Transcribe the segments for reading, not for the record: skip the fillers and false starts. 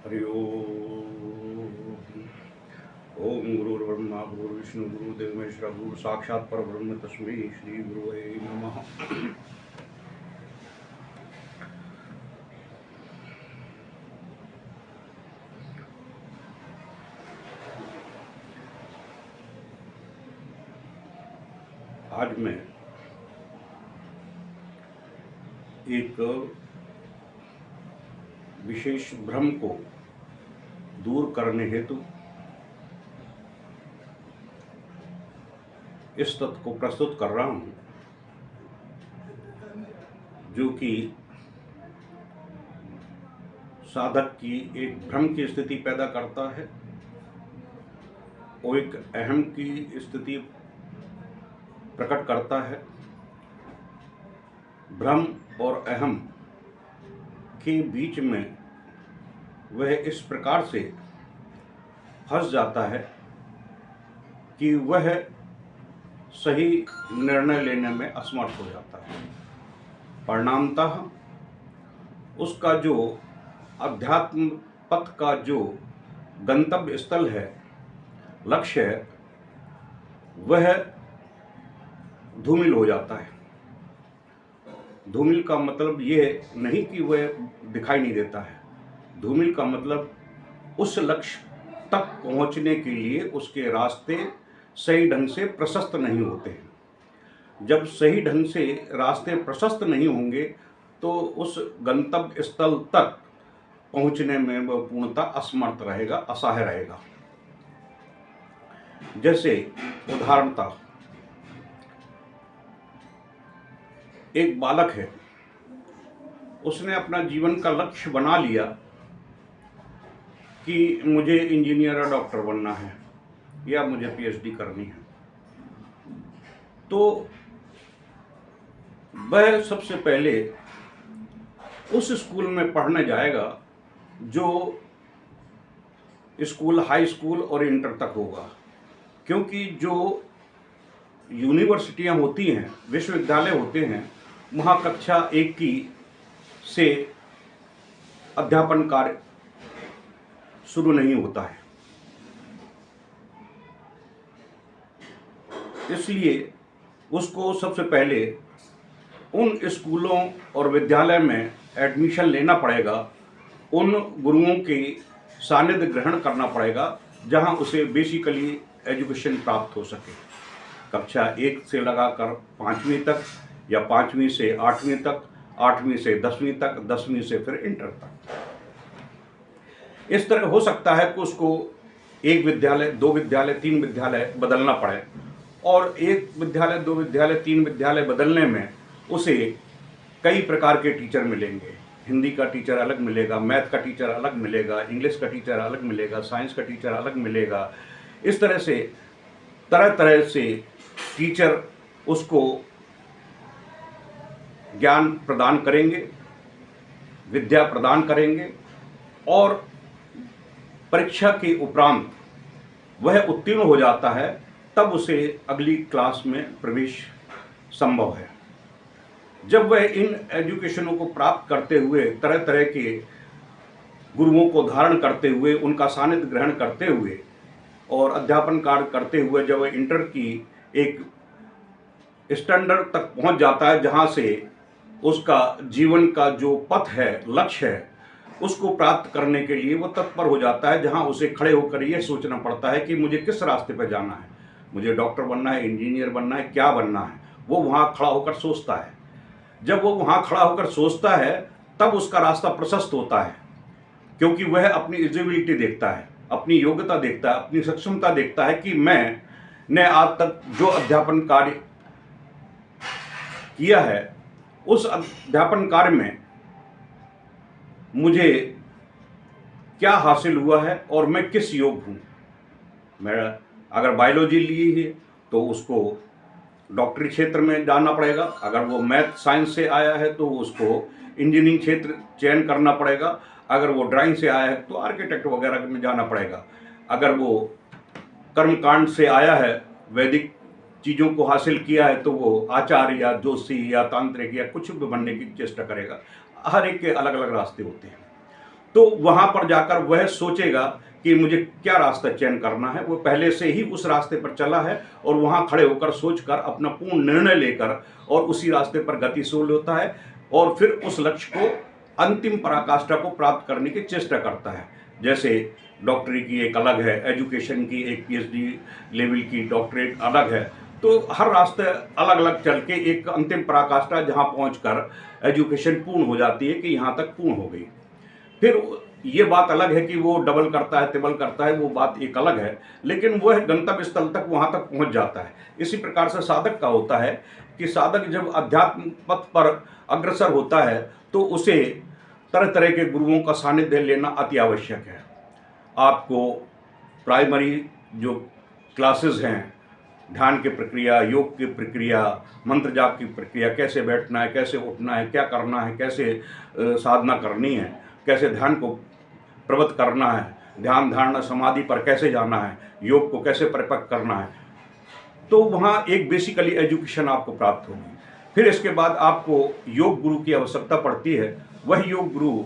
हरि ओम गुरुर्ब्रह्मा गुरुर्विष्णु गुरुदेव महेश्वर गुरु साक्षात् परब्रह्म तस्मै श्री गुरुवे नमः। आज मैं एक विशेष भ्रम को दूर करने हेतु इस तत्व को प्रस्तुत कर रहा हूं, जो कि साधक की एक भ्रम की स्थिति पैदा करता है और एक अहम की स्थिति प्रकट करता है। भ्रम और अहम के बीच में वह इस प्रकार से फंस जाता है कि वह सही निर्णय लेने में असमर्थ हो जाता है। परिणामतः उसका जो अध्यात्म पथ का जो गंतव्य स्थल है, लक्ष्य है, वह धूमिल हो जाता है। धूमिल का मतलब ये नहीं कि वह दिखाई नहीं देता है। धूमिल का मतलब उस लक्ष्य तक पहुंचने के लिए उसके रास्ते सही ढंग से प्रशस्त नहीं होते हैं। जब सही ढंग से रास्ते प्रशस्त नहीं होंगे तो उस गंतव्य स्थल तक पहुंचने में वह पूर्णतः असमर्थ रहेगा, असहाय रहेगा। जैसे उदाहरणतः एक बालक है, उसने अपना जीवन का लक्ष्य बना लिया कि मुझे इंजीनियर और डॉक्टर बनना है या मुझे पीएचडी करनी है। तो वह सबसे पहले उस स्कूल में पढ़ने जाएगा जो स्कूल हाई स्कूल और इंटर तक होगा, क्योंकि जो यूनिवर्सिटियां होती हैं, विश्वविद्यालय होते हैं, वहाँ कक्षा 1 की से अध्यापन कार्य शुरू नहीं होता है। इसलिए उसको सबसे पहले उन स्कूलों और विद्यालय में एडमिशन लेना पड़ेगा, उन गुरुओं के सानिध्य ग्रहण करना पड़ेगा जहां उसे बेसिकली एजुकेशन प्राप्त हो सके। कक्षा 1 से लगाकर 5वीं तक या 5वीं से 8वीं तक, 8वीं से 10वीं तक, 10वीं से फिर इंटर तक। इस तरह हो सकता है कि उसको एक विद्यालय, 2 विद्यालय, 3 विद्यालय बदलना पड़े, और एक विद्यालय, 2 विद्यालय, 3 विद्यालय बदलने में उसे कई प्रकार के टीचर मिलेंगे। हिंदी का टीचर अलग मिलेगा, मैथ का टीचर अलग मिलेगा, इंग्लिश का टीचर अलग मिलेगा, साइंस का टीचर अलग मिलेगा। इस तरह से तरह तरह से टीचर उसको ज्ञान प्रदान करेंगे, विद्या प्रदान करेंगे, और परीक्षा के उपरांत वह उत्तीर्ण हो जाता है, तब उसे अगली क्लास में प्रवेश संभव है। जब वह इन एजुकेशनों को प्राप्त करते हुए, तरह तरह के गुरुओं को धारण करते हुए, उनका सानिध्य ग्रहण करते हुए और अध्यापन कार्य करते हुए जब वह इंटर की एक स्टैंडर्ड तक पहुंच जाता है, जहां से उसका जीवन का जो पथ है, लक्ष्य है, उसको प्राप्त करने के लिए वो तत्पर हो जाता है, जहां उसे खड़े होकर यह सोचना पड़ता है कि मुझे किस रास्ते पर जाना है, मुझे डॉक्टर बनना है, इंजीनियर बनना है, क्या बनना है। वो वहां खड़ा होकर सोचता है। जब वो वहां खड़ा होकर सोचता है तब उसका रास्ता प्रशस्त होता है, क्योंकि वह अपनी एलिजिबिलिटी देखता है, अपनी योग्यता देखता है, अपनी सक्षमता देखता है कि मैंने आज तक जो अध्यापन कार्य किया है, उस अध्यापन कार्य में मुझे क्या हासिल हुआ है और मैं किस योग्य हूँ। मैं अगर बायोलॉजी ली है तो उसको डॉक्टरी क्षेत्र में जाना पड़ेगा, अगर वो मैथ साइंस से आया है तो उसको इंजीनियरिंग क्षेत्र चयन करना पड़ेगा, अगर वो ड्राइंग से आया है तो आर्किटेक्ट वगैरह में जाना पड़ेगा, अगर वो कर्मकांड से आया है, वैदिक चीज़ों को हासिल किया है, तो वो आचार्य या जोशी या तांत्रिक या कुछ भी बनने की चेष्टा करेगा। हर एक के अलग अलग रास्ते होते हैं। तो वहाँ पर जाकर वह सोचेगा कि मुझे क्या रास्ता चयन करना है। वो पहले से ही उस रास्ते पर चला है और वहाँ खड़े होकर सोचकर अपना पूर्ण निर्णय लेकर और उसी रास्ते पर गतिशील होता है और फिर उस लक्ष्य को, अंतिम पराकाष्ठा को प्राप्त करने की चेष्टा करता है। जैसे डॉक्टरी की एक अलग है, एजुकेशन की एक पीएचडी लेवल की डॉक्टरेट अलग है, तो हर रास्ते अलग अलग चल के एक अंतिम पराकाष्ठा जहाँ पहुँचकर एजुकेशन पूर्ण हो जाती है कि यहाँ तक पूर्ण हो गई। फिर ये बात अलग है कि वो डबल करता है, तिबल करता है, वो बात एक अलग है, लेकिन वह गंतव्य स्थल तक वहाँ तक पहुँच जाता है। इसी प्रकार से साधक का होता है कि साधक जब अध्यात्म पथ पर अग्रसर होता है तो उसे तरह तरह के गुरुओं का सानिध्य लेना अति आवश्यक है। आपको प्राइमरी जो क्लासेस हैं, ध्यान की प्रक्रिया, योग की प्रक्रिया, मंत्र जाप की प्रक्रिया, कैसे बैठना है, कैसे उठना है, क्या करना है, कैसे साधना करनी है, कैसे ध्यान को प्रवृत्त करना है, ध्यान धारणा समाधि पर कैसे जाना है, योग को कैसे परिपक्व करना है, तो वहाँ एक बेसिकली एजुकेशन आपको प्राप्त होगी। फिर इसके बाद आपको योग गुरु की आवश्यकता पड़ती है। वह योग गुरु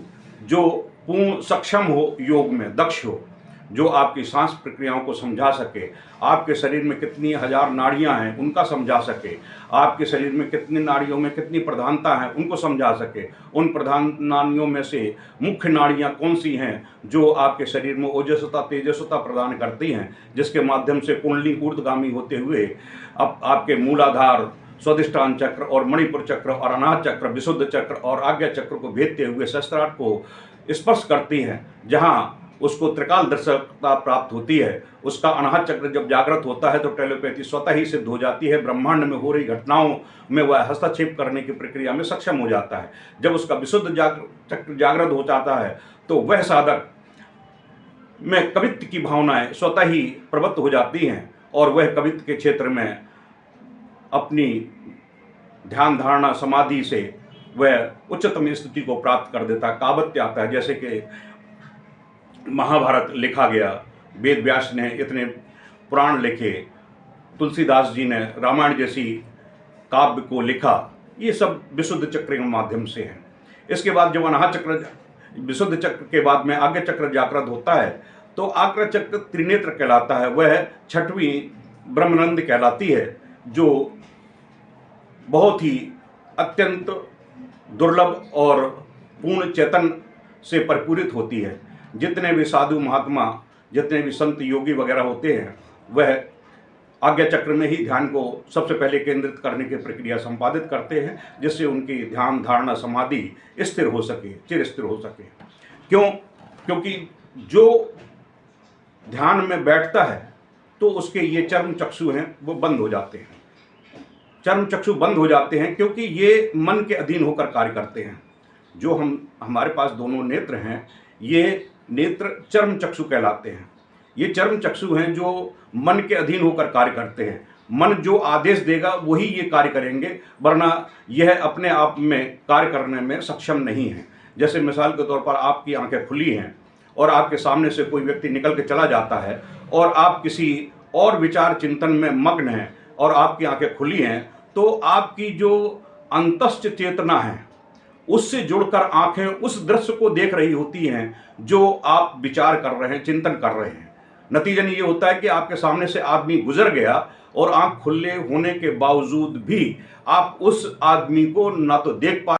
जो पूर्ण सक्षम हो, योग में दक्ष हो, जो आपकी सांस प्रक्रियाओं को समझा सके, आपके शरीर में कितनी हजार नाड़ियां हैं उनका समझा सके, आपके शरीर में कितनी नाड़ियों में कितनी प्रधानता है उनको समझा सके, उन प्रधान नाड़ियों में से मुख्य नाड़ियां कौन सी हैं जो आपके शरीर में ओजस्वता तेजस्वता प्रदान करती हैं, जिसके माध्यम से कुंडली ऊर्ध्वगामी होते हुए अब आपके मूलाधार, स्वादिष्टान चक्र और मणिपुर चक्र और अनाहत चक्र, विशुद्ध चक्र और आज्ञा चक्र को भेदते हुए सहस्त्रार को स्पर्श करती हैं, जहाँ उसको त्रिकाल दर्शकता प्राप्त होती है। उसका अनाहत चक्र जब जागृत होता है तो टेलीपैथी स्वतः ही सिद्ध हो जाती है, ब्रह्मांड में हो रही घटनाओं में वह हस्तक्षेप करने की प्रक्रिया में सक्षम हो जाता है। जब उसका विशुद्ध चक्र जागृत हो जाता है तो वह साधक में कवित्व की भावनाएं स्वतः ही प्रवृत्त हो जाती हैं और वह कवित्व के क्षेत्र में अपनी ध्यान धारणा समाधि से वह उच्चतम स्थिति को प्राप्त कर देता है। काव्य आता है, जैसे कि महाभारत लिखा गया, वेद व्यास ने इतने पुराण लिखे, तुलसीदास जी ने रामायण जैसी काव्य को लिखा, ये सब विशुद्ध चक्र के माध्यम से है। इसके बाद जब अनाहत चक्र, विशुद्ध चक्र के बाद में आज्ञा चक्र जागृत होता है तो आज्ञा चक्र त्रिनेत्र कहलाता है। वह छठवीं ब्रह्मानंद कहलाती है, जो बहुत ही अत्यंत दुर्लभ और पूर्ण चेतन से परिपूरित होती है। जितने भी साधु महात्मा, जितने भी संत योगी वगैरह होते हैं, वह आज्ञा चक्र में ही ध्यान को सबसे पहले केंद्रित करने की प्रक्रिया संपादित करते हैं, जिससे उनकी ध्यान धारणा समाधि स्थिर हो सके, चिर स्थिर हो सके। क्यों? क्योंकि जो ध्यान में बैठता है तो उसके ये चर्म चक्षु हैं वो बंद हो जाते हैं। चर्म चक्षु बंद हो जाते हैं क्योंकि ये मन के अधीन होकर कार्य करते हैं। जो हमारे पास दोनों नेत्र हैं, ये नेत्र चर्म चक्षु कहलाते हैं। ये चर्म चक्षु हैं जो मन के अधीन होकर कार्य करते हैं। मन जो आदेश देगा वही ये कार्य करेंगे, वरना यह अपने आप में कार्य करने में सक्षम नहीं है। जैसे मिसाल के तौर पर आपकी आंखें खुली हैं और आपके सामने से कोई व्यक्ति निकल के चला जाता है और आप किसी और विचार चिंतन में मग्न हैं और आपकी आंखें खुली हैं, तो आपकी जो अंतस्थ चेतना है उससे जुड़कर आंखें उस दृश्य को देख रही होती हैं जो आप विचार कर रहे हैं, चिंतन कर रहे हैं। नतीजन ये होता है कि आपके सामने से आदमी गुजर गया और आंख खुले होने के बावजूद भी आप उस आदमी को ना तो देख पा